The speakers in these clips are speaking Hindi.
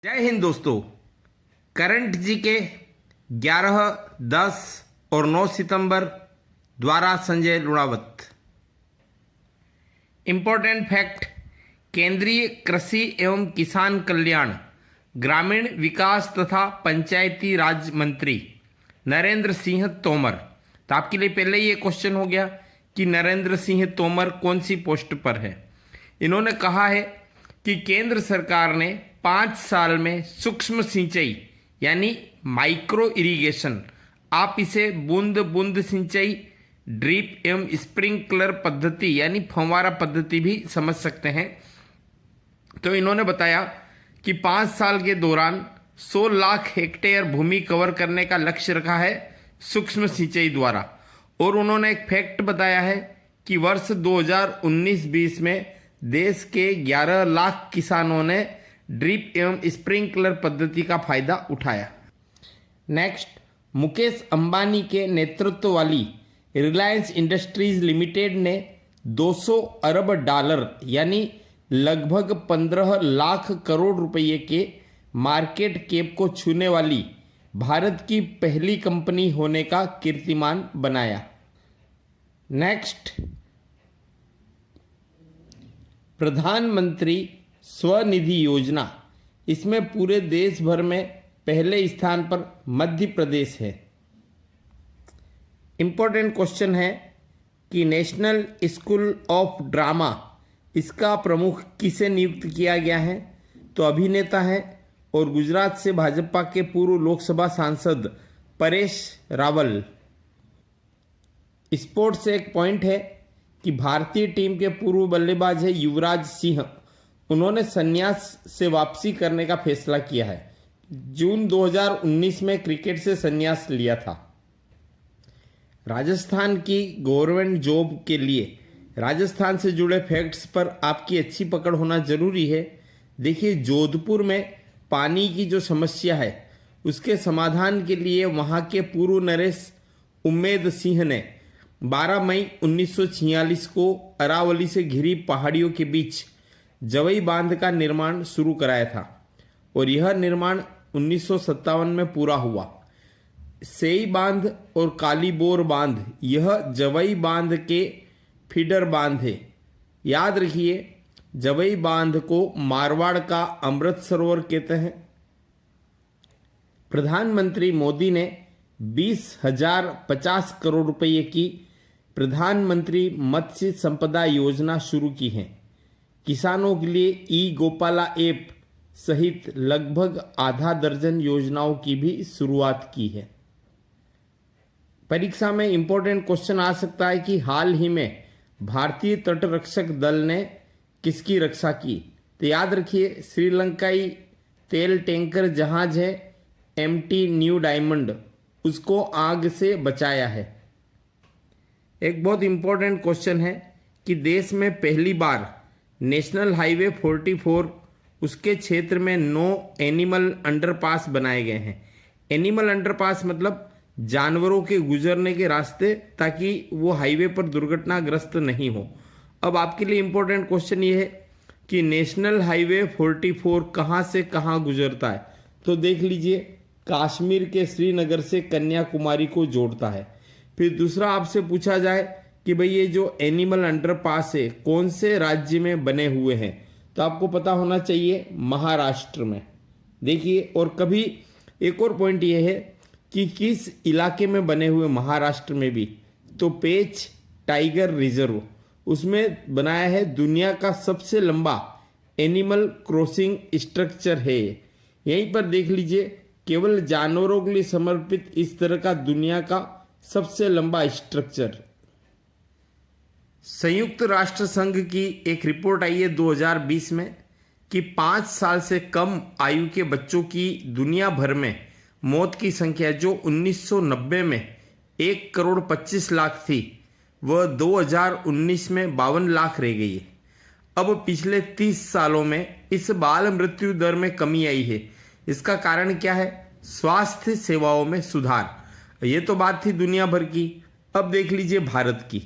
जय हिंद दोस्तों। करंट जी के 11, 10 और 9 सितंबर द्वारा संजय लुणावत। इम्पोर्टेंट फैक्ट, केंद्रीय कृषि एवं किसान कल्याण, ग्रामीण विकास तथा पंचायती राज मंत्री नरेंद्र सिंह तोमर। तो आपके लिए पहले ही ये क्वेश्चन हो गया कि नरेंद्र सिंह तोमर कौन सी पोस्ट पर है। इन्होंने कहा है कि केंद्र सरकार ने 5 साल में सूक्ष्म सिंचाई यानी माइक्रो इरिगेशन, आप इसे बूंद बूंद सिंचाई, ड्रिप एवं स्प्रिंकलर पद्धति यानी फव्वारा पद्धति भी समझ सकते हैं। तो इन्होंने बताया कि 5 साल के दौरान 100 लाख हेक्टेयर भूमि कवर करने का लक्ष्य रखा है सूक्ष्म सिंचाई द्वारा। और उन्होंने एक फैक्ट बताया है कि वर्ष 2019-20 में देश के 11 लाख किसानों ने ड्रिप एवं स्प्रिंकलर पद्धति का फायदा उठाया। नेक्स्ट, मुकेश अंबानी के नेतृत्व वाली रिलायंस इंडस्ट्रीज लिमिटेड ने 200 अरब डॉलर यानी लगभग 15 लाख करोड़ रुपए के मार्केट कैप को छूने वाली भारत की पहली कंपनी होने का कीर्तिमान बनाया। नेक्स्ट, प्रधानमंत्री स्वनिधि योजना, इसमें पूरे देश भर में पहले स्थान पर मध्य प्रदेश है। इंपॉर्टेंट क्वेश्चन है कि नेशनल स्कूल ऑफ ड्रामा, इसका प्रमुख किसे नियुक्त किया गया है? तो अभिनेता है और गुजरात से भाजपा के पूर्व लोकसभा सांसद परेश रावल। स्पोर्ट्स से एक पॉइंट है कि भारतीय टीम के पूर्व बल्लेबाज है युवराज सिंह, उन्होंने संन्यास से वापसी करने का फैसला किया है। जून 2019 में क्रिकेट से संन्यास लिया था। राजस्थान की गवर्नमेंट जॉब के लिए राजस्थान से जुड़े फैक्ट्स पर आपकी अच्छी पकड़ होना जरूरी है। देखिए, जोधपुर में पानी की जो समस्या है उसके समाधान के लिए वहां के पूर्व नरेश उम्मेद सिंह ने 12 मई 1946 को अरावली से घिरी पहाड़ियों के बीच जवई बांध का निर्माण शुरू कराया था और यह निर्माण 1957 में पूरा हुआ। सेई बांध और कालीबोर बांध, यह जवई बांध के फीडर बांध है। याद रखिए, जवई बांध को मारवाड़ का अमृत सरोवर कहते हैं। प्रधानमंत्री मोदी ने 20,050 करोड़ रुपए की प्रधानमंत्री मत्स्य संपदा योजना शुरू की है। किसानों के लिए ई गोपाला ऐप सहित लगभग आधा दर्जन योजनाओं की भी शुरुआत की है। परीक्षा में इंपॉर्टेंट क्वेश्चन आ सकता है कि हाल ही में भारतीय तटरक्षक दल ने किसकी रक्षा की? तो याद रखिए, श्रीलंकाई तेल टैंकर जहाज है MT न्यू डायमंड, उसको आग से बचाया है। एक बहुत इंपॉर्टेंट क्वेश्चन है कि देश में पहली बार नेशनल हाईवे 44 उसके क्षेत्र में 9 एनिमल अंडरपास बनाए गए हैं। एनिमल अंडरपास मतलब जानवरों के गुजरने के रास्ते, ताकि वो हाईवे पर दुर्घटनाग्रस्त नहीं हो। अब आपके लिए इंपॉर्टेंट क्वेश्चन ये है कि नेशनल हाईवे 44 कहाँ से कहाँ गुजरता है? तो देख लीजिए, कश्मीर के श्रीनगर से कन्याकुमारी को जोड़ता है। फिर दूसरा आपसे पूछा जाए कि भाई ये जो एनिमल अंडरपास है कौन से राज्य में बने हुए हैं? तो आपको पता होना चाहिए महाराष्ट्र में। देखिए, और कभी एक और पॉइंट ये है कि किस इलाके में बने हुए महाराष्ट्र में भी, तो पेच टाइगर रिजर्व उसमें बनाया है। दुनिया का सबसे लंबा एनिमल क्रॉसिंग स्ट्रक्चर है। यहीं पर देख लीजिए, केवल जानवरों के लिए समर्पित इस तरह का दुनिया का सबसे लंबा स्ट्रक्चर। संयुक्त राष्ट्र संघ की एक रिपोर्ट आई है 2020 में कि 5 साल से कम आयु के बच्चों की दुनिया भर में मौत की संख्या जो 1990 में 1,25,00,000 थी, वह 2019 में 52 लाख रह गई है। अब पिछले 30 सालों में इस बाल मृत्यु दर में कमी आई है। इसका कारण क्या है? स्वास्थ्य सेवाओं में सुधार। ये तो बात थी दुनिया भर की। अब देख लीजिए भारत की,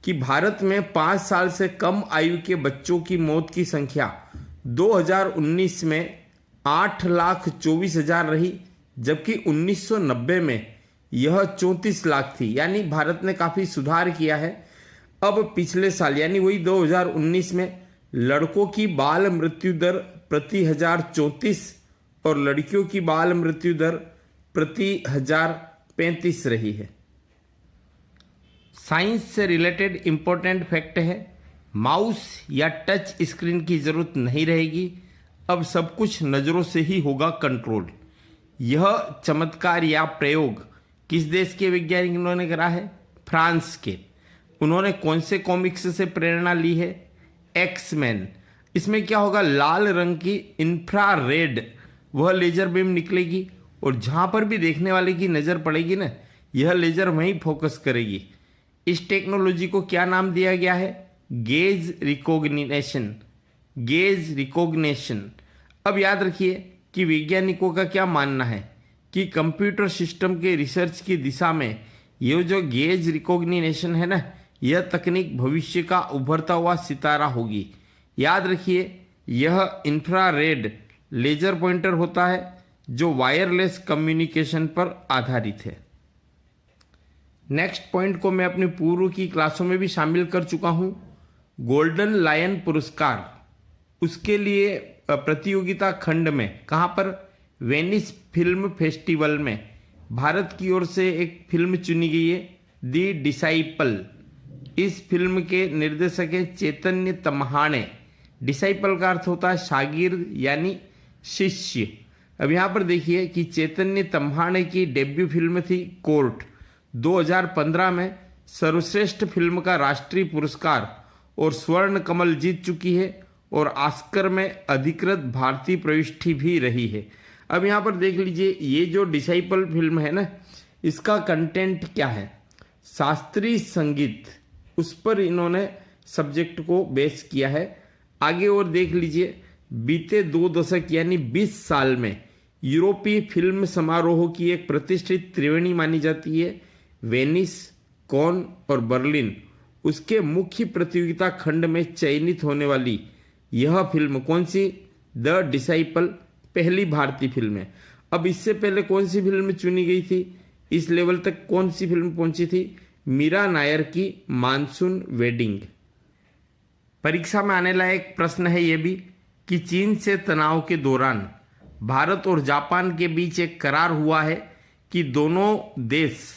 कि भारत में 5 साल से कम आयु के बच्चों की मौत की संख्या 2019 में 8,24,000 रही, जबकि 1990 में यह 34 लाख थी। यानी भारत ने काफ़ी सुधार किया है। अब पिछले साल यानी वही 2019 में लड़कों की बाल मृत्यु दर प्रति 1034 और लड़कियों की बाल मृत्यु दर प्रति 1035 रही है। साइंस से रिलेटेड इंपॉर्टेंट फैक्ट है, माउस या टच स्क्रीन की जरूरत नहीं रहेगी। अब सब कुछ नज़रों से ही होगा कंट्रोल। यह चमत्कार या प्रयोग किस देश के वैज्ञानिकों ने करा है? फ्रांस के। उन्होंने कौन से कॉमिक्स से प्रेरणा ली है? एक्समैन। इसमें क्या होगा, लाल रंग की इंफ्रारेड वह लेजर बीम निकलेगी और जहां पर भी देखने वाले की नज़र पड़ेगी ना, यह लेजर वहीं फोकस करेगी। इस टेक्नोलॉजी को क्या नाम दिया गया है? Gauge recognition. Gauge recognition. अब याद रखिए कि वैज्ञानिकों का क्या मानना है कि कंप्यूटर सिस्टम के रिसर्च की दिशा में ये जो गेज रिकॉग्निशन है ना, यह तकनीक भविष्य का उभरता हुआ सितारा होगी। याद रखिए यह इंफ्रारेड लेजर पॉइंटर होता है जो वायरलेस कम्युनिकेशन पर आधारित है। नेक्स्ट पॉइंट को मैं अपनी पूर्व की क्लासों में भी शामिल कर चुका हूँ। गोल्डन लायन पुरस्कार, उसके लिए प्रतियोगिता खंड में कहाँ पर? वेनिस फिल्म फेस्टिवल में भारत की ओर से एक फिल्म चुनी गई है, दी डिसाइपल। इस फिल्म के निर्देशक हैं चैतन्य तम्हाणे। डिसाइपल का अर्थ होता है शागिर्द यानी शिष्य। अब यहाँ पर देखिए कि चैतन्य तम्हाणे की डेब्यू फिल्म थी कोर्ट। 2015 में सर्वश्रेष्ठ फिल्म का राष्ट्रीय पुरस्कार और स्वर्ण कमल जीत चुकी है और ऑस्कर में अधिकृत भारतीय प्रविष्टि भी रही है। अब यहाँ पर देख लीजिए ये जो डिसाइपल फिल्म है ना, इसका कंटेंट क्या है? शास्त्रीय संगीत, उस पर इन्होंने सब्जेक्ट को बेस किया है। आगे और देख लीजिए, बीते 2 दशक यानी 20 साल में यूरोपीय फिल्म समारोह की एक प्रतिष्ठित त्रिवेणी मानी जाती है, वेनिस, कॉन और बर्लिन। उसके मुख्य प्रतियोगिता खंड में चयनित होने वाली यह फिल्म कौन सी? द डिसाइपल पहली भारतीय फिल्म है। अब इससे पहले कौन सी फिल्म चुनी गई थी? इस लेवल तक कौन सी फिल्म पहुंची थी? मीरा नायर की मानसून वेडिंग। परीक्षा में आने लायक प्रश्न है ये भी कि चीन से तनाव के दौरान भारत और जापान के बीच एक करार हुआ है कि दोनों देश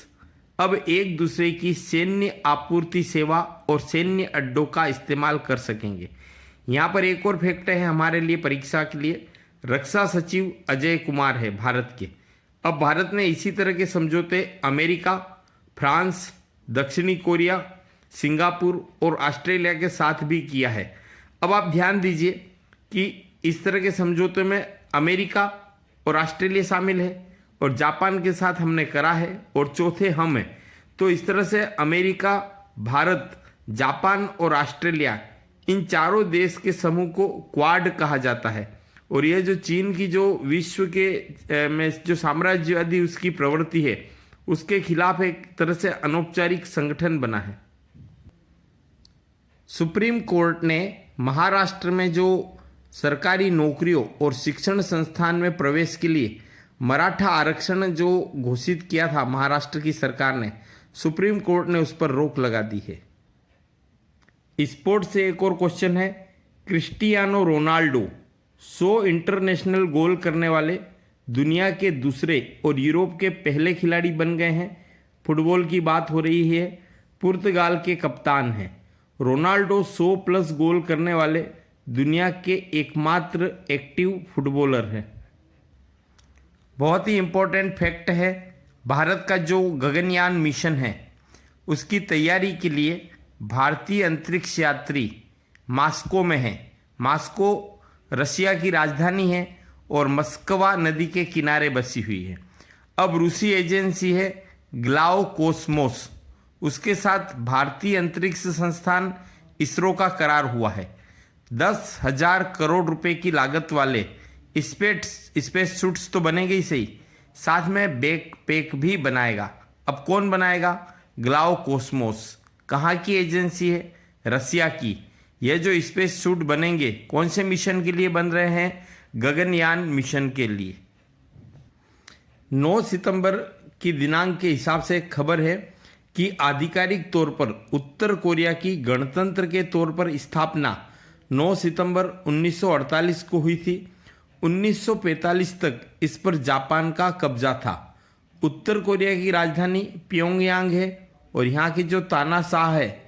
अब एक दूसरे की सैन्य आपूर्ति सेवा और सैन्य अड्डों का इस्तेमाल कर सकेंगे। यहाँ पर एक और फैक्ट है हमारे लिए परीक्षा के लिए, रक्षा सचिव अजय कुमार है भारत के। अब भारत ने इसी तरह के समझौते अमेरिका, फ्रांस, दक्षिणी कोरिया, सिंगापुर और ऑस्ट्रेलिया के साथ भी किया है। अब आप ध्यान दीजिए कि इस तरह के समझौते में अमेरिका और ऑस्ट्रेलिया शामिल है और जापान के साथ हमने करा है और चौथे हम हैं। तो इस तरह से अमेरिका, भारत, जापान और ऑस्ट्रेलिया, इन चारों देश के समूह को क्वाड कहा जाता है। और यह जो चीन की जो विश्व के में जो साम्राज्यवादी उसकी प्रवृत्ति है, उसके खिलाफ एक तरह से अनौपचारिक संगठन बना है। सुप्रीम कोर्ट ने महाराष्ट्र में जो सरकारी नौकरियों और शिक्षण संस्थान में प्रवेश के लिए मराठा आरक्षण जो घोषित किया था महाराष्ट्र की सरकार ने, सुप्रीम कोर्ट ने उस पर रोक लगा दी है। स्पोर्ट्स से एक और क्वेश्चन है, क्रिस्टियानो रोनाल्डो 100 इंटरनेशनल गोल करने वाले दुनिया के दूसरे और यूरोप के पहले खिलाड़ी बन गए हैं। फुटबॉल की बात हो रही है, पुर्तगाल के कप्तान हैं। रोनाल्डो 100 प्लस गोल करने वाले दुनिया के एकमात्र एक्टिव फुटबॉलर हैं। बहुत ही इंपॉर्टेंट फैक्ट है, भारत का जो गगनयान मिशन है उसकी तैयारी के लिए भारतीय अंतरिक्ष यात्री मॉस्को में है। मॉस्को रशिया की राजधानी है और मस्कवा नदी के किनारे बसी हुई है। अब रूसी एजेंसी है ग्लाओकोस्मोस, उसके साथ भारतीय अंतरिक्ष संस्थान इसरो का करार हुआ है। 10,000 करोड़ रुपए की लागत वाले स्पेस सूट्स तो बनेंगे ही सही, साथ में बैकपैक भी बनाएगा। अब कौन बनाएगा? ग्लाओकोस्मोस। कहाँ की एजेंसी है? रसिया की। यह जो स्पेस सूट बनेंगे कौन से मिशन के लिए बन रहे हैं? गगनयान मिशन के लिए। 9 सितंबर की दिनांक के हिसाब से खबर है कि आधिकारिक तौर पर उत्तर कोरिया की गणतंत्र के तौर पर स्थापना 9 सितंबर 1948 को हुई थी। 1945 तक इस पर जापान का कब्जा था। उत्तर कोरिया की राजधानी प्योंगयांग है और यहाँ की जो तानाशाह है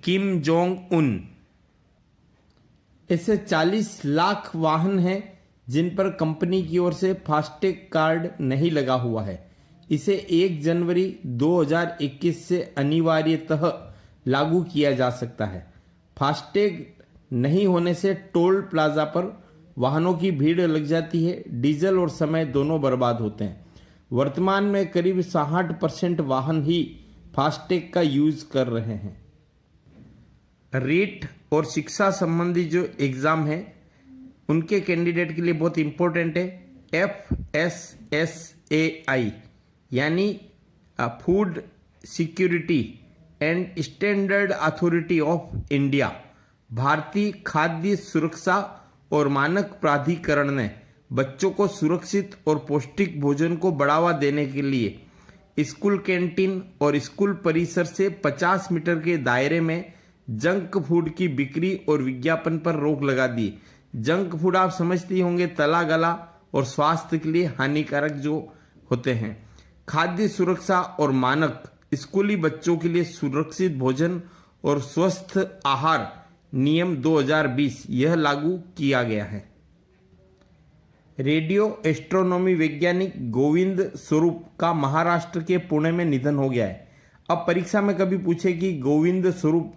किम जोंग उन। ऐसे 40 लाख वाहन हैं जिन पर कंपनी की ओर से फास्टैग कार्ड नहीं लगा हुआ है। इसे 1 जनवरी 2021 से अनिवार्यतः लागू किया जा सकता है। फास्टैग नहीं होने से टोल प्लाजा पर वाहनों की भीड़ लग जाती है, डीजल और समय दोनों बर्बाद होते हैं। वर्तमान में करीब 60% वाहन ही फास्टैग का यूज कर रहे हैं। रीट और शिक्षा संबंधी जो एग्जाम है उनके कैंडिडेट के लिए बहुत इंपॉर्टेंट है FSSAI यानी food security and standard authority of India. भारतीय खाद्य सुरक्षा और मानक प्राधिकरण ने बच्चों को सुरक्षित और पौष्टिक भोजन को बढ़ावा देने के लिए स्कूल कैंटीन और स्कूल परिसर से 50 मीटर के दायरे में जंक फूड की बिक्री और विज्ञापन पर रोक लगा दी। जंक फूड आप समझते होंगे, तला गला और स्वास्थ्य के लिए हानिकारक जो होते हैं। खाद्य सुरक्षा और मानक स्कूली बच्चों के लिए सुरक्षित भोजन और स्वस्थ आहार नियम 2020 यह लागू किया गया है। रेडियो एस्ट्रोनॉमी वैज्ञानिक गोविंद स्वरूप का महाराष्ट्र के पुणे में निधन हो गया है। अब परीक्षा में कभी पूछे कि गोविंद स्वरूप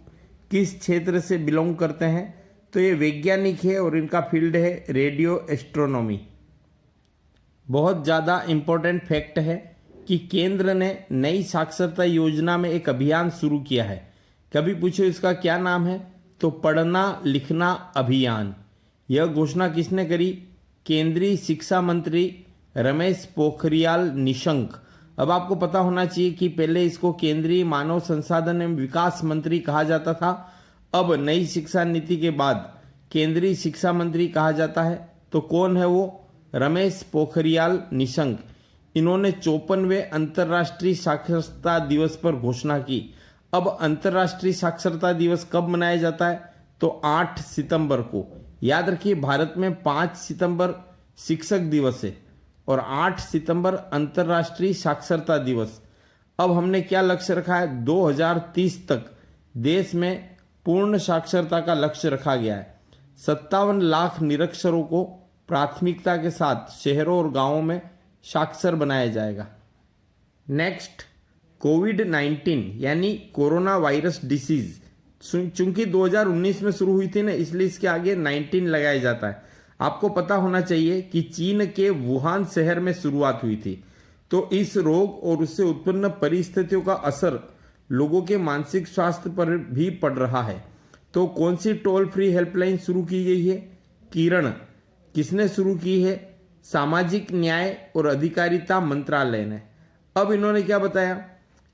किस क्षेत्र से बिलोंग करते हैं तो ये वैज्ञानिक है और इनका फील्ड है रेडियो एस्ट्रोनॉमी। बहुत ज़्यादा इम्पोर्टेंट फैक्ट है कि केंद्र ने नई साक्षरता योजना में एक अभियान शुरू किया है। कभी पूछो इसका क्या नाम है तो पढ़ना लिखना अभियान। यह घोषणा किसने करी? केंद्रीय शिक्षा मंत्री रमेश पोखरियाल निशंक। अब आपको पता होना चाहिए कि पहले इसको केंद्रीय मानव संसाधन एवं विकास मंत्री कहा जाता था। अब नई शिक्षा नीति के बाद केंद्रीय शिक्षा मंत्री कहा जाता है। तो कौन है वो? रमेश पोखरियाल निशंक। इन्होंने 54वें अंतर्राष्ट्रीय साक्षरता दिवस पर घोषणा की। अब अंतर्राष्ट्रीय साक्षरता दिवस कब मनाया जाता है? तो 8 सितंबर को। याद रखिए, भारत में 5 सितंबर शिक्षक दिवस है और 8 सितंबर अंतर्राष्ट्रीय साक्षरता दिवस। अब हमने क्या लक्ष्य रखा है? 2030 तक देश में पूर्ण साक्षरता का लक्ष्य रखा गया है। 57 लाख निरक्षरों को प्राथमिकता के साथ शहरों और गांवों में साक्षर बनाया जाएगा। नेक्स्ट, कोविड-19 यानी कोरोना वायरस डिसीज। चूंकि 2019 में शुरू हुई थी ना, इसलिए इसके आगे 19 लगाया जाता है। आपको पता होना चाहिए कि चीन के वुहान शहर में शुरुआत हुई थी। तो इस रोग और उससे उत्पन्न परिस्थितियों का असर लोगों के मानसिक स्वास्थ्य पर भी पड़ रहा है। तो कौन सी टोल फ्री हेल्पलाइन शुरू की गई है? किरण। किसने शुरू की है? सामाजिक न्याय और अधिकारिता मंत्रालय ने। अब इन्होंने क्या बताया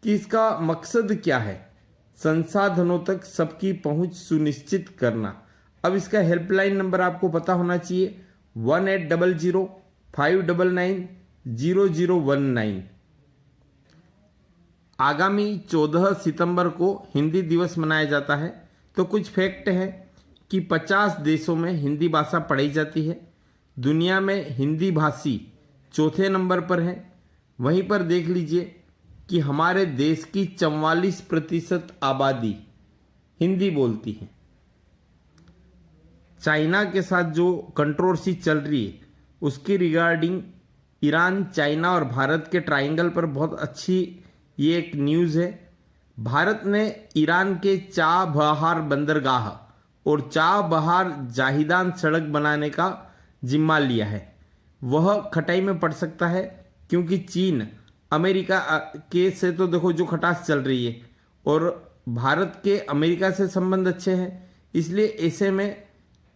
कि इसका मकसद क्या है? संसाधनों तक सबकी पहुंच सुनिश्चित करना। अब इसका हेल्पलाइन नंबर आपको पता होना चाहिए 1800-599-0019। आगामी 14 सितंबर को हिंदी दिवस मनाया जाता है। तो कुछ फैक्ट है कि 50 देशों में हिंदी भाषा पढ़ाई जाती है। दुनिया में हिंदी भाषी चौथे नंबर पर है। वहीं पर देख लीजिए कि हमारे देश की 44% आबादी हिंदी बोलती है। चाइना के साथ जो कंट्रोवर्सी चल रही है उसकी रिगार्डिंग ईरान, चाइना और भारत के ट्रायंगल पर बहुत अच्छी ये एक न्यूज़ है। भारत ने ईरान के चाबहार बंदरगाह और चाबहार जाहिदान सड़क बनाने का जिम्मा लिया है। वह खटाई में पड़ सकता है क्योंकि चीन अमेरिका के से तो देखो जो खटास चल रही है और भारत के अमेरिका से संबंध अच्छे हैं, इसलिए ऐसे में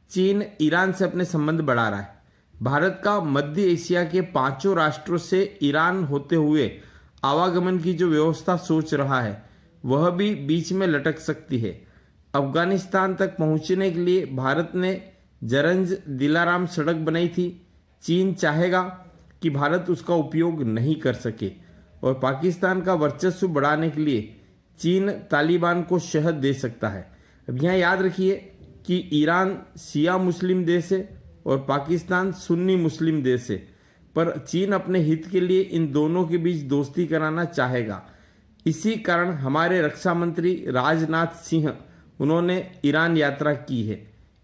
चीन ईरान से अपने संबंध बढ़ा रहा है। भारत का मध्य एशिया के 5 राष्ट्रों से ईरान होते हुए आवागमन की जो व्यवस्था सोच रहा है वह भी बीच में लटक सकती है। अफगानिस्तान तक पहुंचने के लिए भारत ने जरंज दिलाराम सड़क बनाई थी। चीन चाहेगा कि भारत उसका उपयोग नहीं कर सके और पाकिस्तान का वर्चस्व बढ़ाने के लिए चीन तालिबान को शहद दे सकता है। अब यहाँ याद रखिए कि ईरान शिया मुस्लिम देश है और पाकिस्तान सुन्नी मुस्लिम देश है, पर चीन अपने हित के लिए इन दोनों के बीच दोस्ती कराना चाहेगा। इसी कारण हमारे रक्षा मंत्री राजनाथ सिंह उन्होंने ईरान यात्रा की है,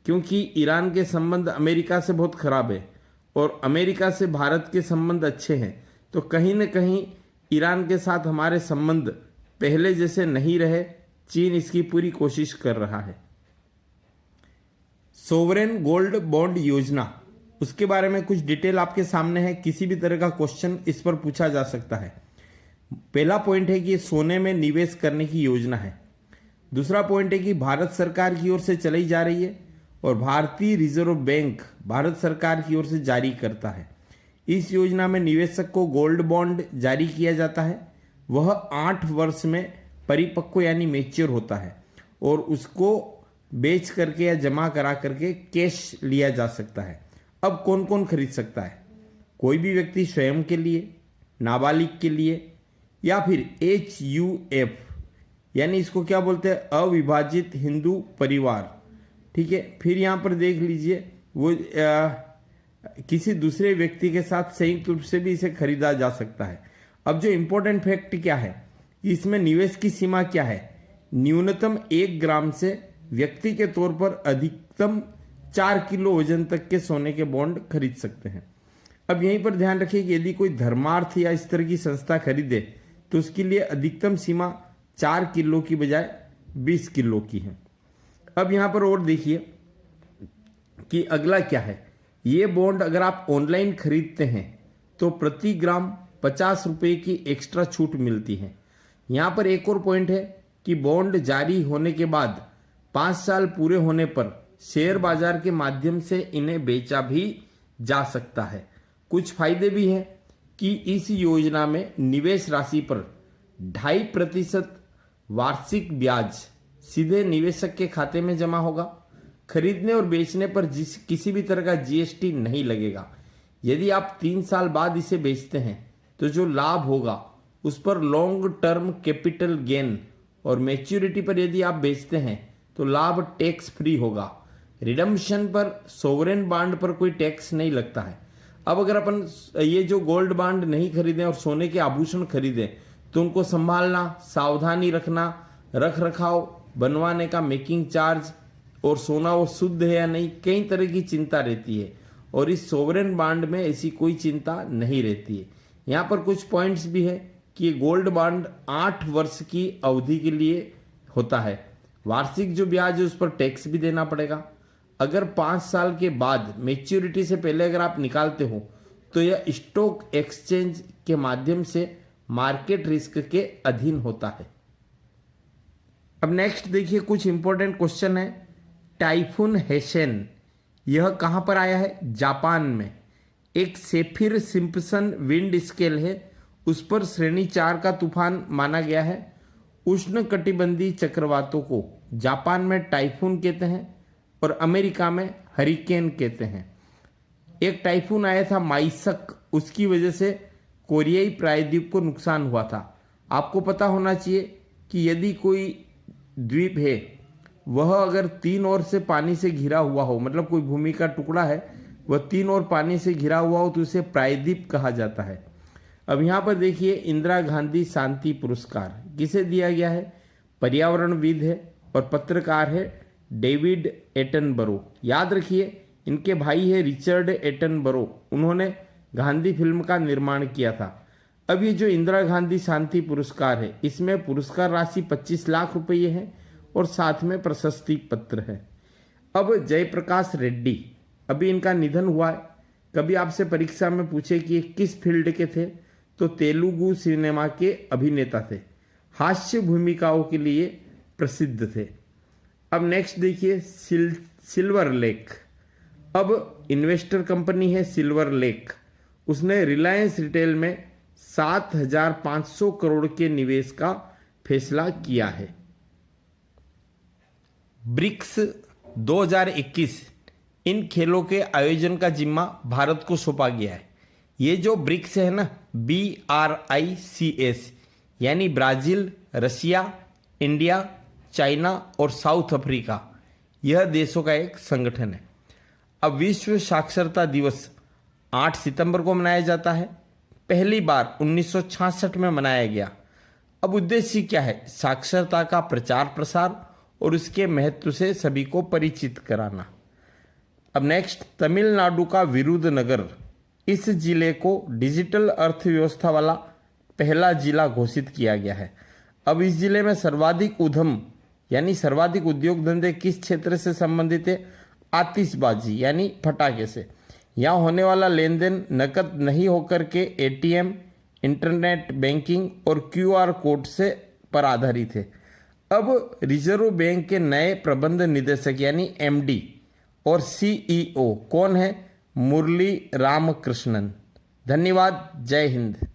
क्योंकि ईरान के संबंध अमेरिका से बहुत खराब है और अमेरिका से भारत के संबंध अच्छे हैं, तो कहीं न कहीं ईरान के साथ हमारे संबंध पहले जैसे नहीं रहे। चीन इसकी पूरी कोशिश कर रहा है। सोवरेन गोल्ड बॉन्ड योजना, उसके बारे में कुछ डिटेल आपके सामने है। किसी भी तरह का क्वेश्चन इस पर पूछा जा सकता है। पहला पॉइंट है कि सोने में निवेश करने की योजना है। दूसरा पॉइंट है कि भारत सरकार की ओर से चलाई जा रही है और भारतीय रिजर्व बैंक भारत सरकार की ओर से जारी करता है। इस योजना में निवेशक को गोल्ड बॉन्ड जारी किया जाता है। वह 8 वर्ष में परिपक्व यानी मैच्योर होता है और उसको बेच करके या जमा करा करके कैश लिया जा सकता है। अब कौन कौन खरीद सकता है? कोई भी व्यक्ति स्वयं के लिए, नाबालिग के लिए, या फिर HUF यानी इसको क्या बोलते हैं, अविभाजित हिंदू परिवार। ठीक है, फिर यहाँ पर देख लीजिए वो किसी दूसरे व्यक्ति के साथ संयुक्त रूप से भी इसे खरीदा जा सकता है। अब जो इम्पोर्टेंट फैक्ट क्या है, इसमें निवेश की सीमा क्या है? न्यूनतम 1 ग्राम से व्यक्ति के तौर पर अधिकतम 4 किलो वजन तक के सोने के बॉन्ड खरीद सकते हैं। अब यहीं पर ध्यान रखिए कि यदि कोई धर्मार्थ या इस तरह की संस्था खरीदे तो उसके लिए अधिकतम सीमा 4 किलो की बजाय 20 किलो की है। अब यहाँ पर और देखिए कि अगला क्या है। ये बॉन्ड अगर आप ऑनलाइन खरीदते हैं तो प्रति ग्राम 50 रुपये की एक्स्ट्रा छूट मिलती है। यहाँ पर एक और पॉइंट है कि बॉन्ड जारी होने के बाद 5 साल पूरे होने पर शेयर बाजार के माध्यम से इन्हें बेचा भी जा सकता है। कुछ फायदे भी हैं कि इस योजना में निवेश राशि पर 2.5% वार्षिक ब्याज सीधे निवेशक के खाते में जमा होगा। खरीदने और बेचने पर किसी भी तरह का GST नहीं लगेगा। यदि आप 3 साल बाद इसे बेचते हैं तो जो लाभ होगा उस पर लॉन्ग टर्म कैपिटल गेन, और मैच्योरिटी पर यदि आप बेचते हैं तो लाभ टैक्स फ्री होगा। रिडम्पशन पर सोवरेन बॉन्ड पर कोई टैक्स नहीं लगता है। अब अगर अपन ये जो गोल्ड बॉन्ड नहीं खरीदें और सोने के आभूषण खरीदें तो उनको संभालना, सावधानी रखना, रख रखाव, बनवाने का मेकिंग चार्ज और सोना वो शुद्ध है या नहीं, कई तरह की चिंता रहती है। और इस सोवरेन बॉन्ड में ऐसी कोई चिंता नहीं रहती है। यहाँ पर कुछ पॉइंट्स भी है कि गोल्ड बॉन्ड 8 वर्ष की अवधि के लिए होता है। वार्षिक जो ब्याज है उस पर टैक्स भी देना पड़ेगा। अगर 5 साल के बाद मैच्योरिटी से पहले अगर आप निकालते हो तो यह स्टॉक एक्सचेंज के माध्यम से मार्केट रिस्क के अधीन होता है। अब नेक्स्ट देखिए, कुछ इंपॉर्टेंट क्वेश्चन है। टाइफून हेसेन यह कहां पर आया है? जापान में। एक सेफिर सिम्पसन विंड स्केल है, उस पर श्रेणी 4 का तूफान माना गया है। उष्ण कटिबंधीय चक्रवातों को जापान में टाइफून कहते हैं और अमेरिका में हरिकेन कहते हैं। एक टाइफून आया था माइसक, उसकी वजह से कोरियाई प्रायद्वीप को नुकसान हुआ था। आपको पता होना चाहिए कि यदि कोई द्वीप है वह अगर 3 ओर से पानी से घिरा हुआ हो, मतलब कोई भूमि का टुकड़ा है वह 3 ओर पानी से घिरा हुआ हो तो उसे प्रायद्वीप कहा जाता है। अब यहाँ पर देखिए, इंदिरा गांधी शांति पुरस्कार किसे दिया गया है? पर्यावरणविद है और पत्रकार है डेविड एटनबरो। याद रखिए इनके भाई है रिचर्ड एटनबरो, उन्होंने गांधी फिल्म का निर्माण किया था। अब ये जो इंदिरा गांधी शांति पुरस्कार है इसमें पुरस्कार राशि 25 लाख रुपये है और साथ में प्रशस्ति पत्र है। अब जयप्रकाश रेड्डी, अभी इनका निधन हुआ है। कभी आपसे परीक्षा में पूछे कि ये किस फील्ड के थे तो तेलुगु सिनेमा के अभिनेता थे, हास्य भूमिकाओं के लिए प्रसिद्ध थे। अब नेक्स्ट देखिए, सिल्वर लेक। अब इन्वेस्टर कंपनी है सिल्वर लेक, उसने रिलायंस रिटेल में 7,500 करोड़ के निवेश का फैसला किया है। ब्रिक्स 2021 इन खेलों के आयोजन का जिम्मा भारत को सौंपा गया है। ये जो ब्रिक्स है ना, BRICS, यानी ब्राजील, रशिया, इंडिया, चाइना और साउथ अफ्रीका, यह देशों का एक संगठन है। अब विश्व साक्षरता दिवस 8 सितंबर को मनाया जाता है। पहली बार 1966 में मनाया गया। अब उद्देश्य क्या है? साक्षरता का प्रचार प्रसार और उसके महत्व से सभी को परिचित कराना। अब नेक्स्ट, तमिलनाडु का विरुधनगर, इस जिले को डिजिटल अर्थव्यवस्था वाला पहला जिला घोषित किया गया है। अब इस जिले में सर्वाधिक उद्यम यानी सर्वाधिक उद्योग धंधे किस क्षेत्र से संबंधित है? आतिशबाजी यानी पटाखे से। यहाँ होने वाला लेन देन नकद नहीं होकर के ATM, इंटरनेट बैंकिंग और QR कोड से पर आधारित है। अब रिजर्व बैंक के नए प्रबंध निदेशक यानी MD और CEO कौन है? मुरली रामकृष्णन। धन्यवाद। जय हिंद।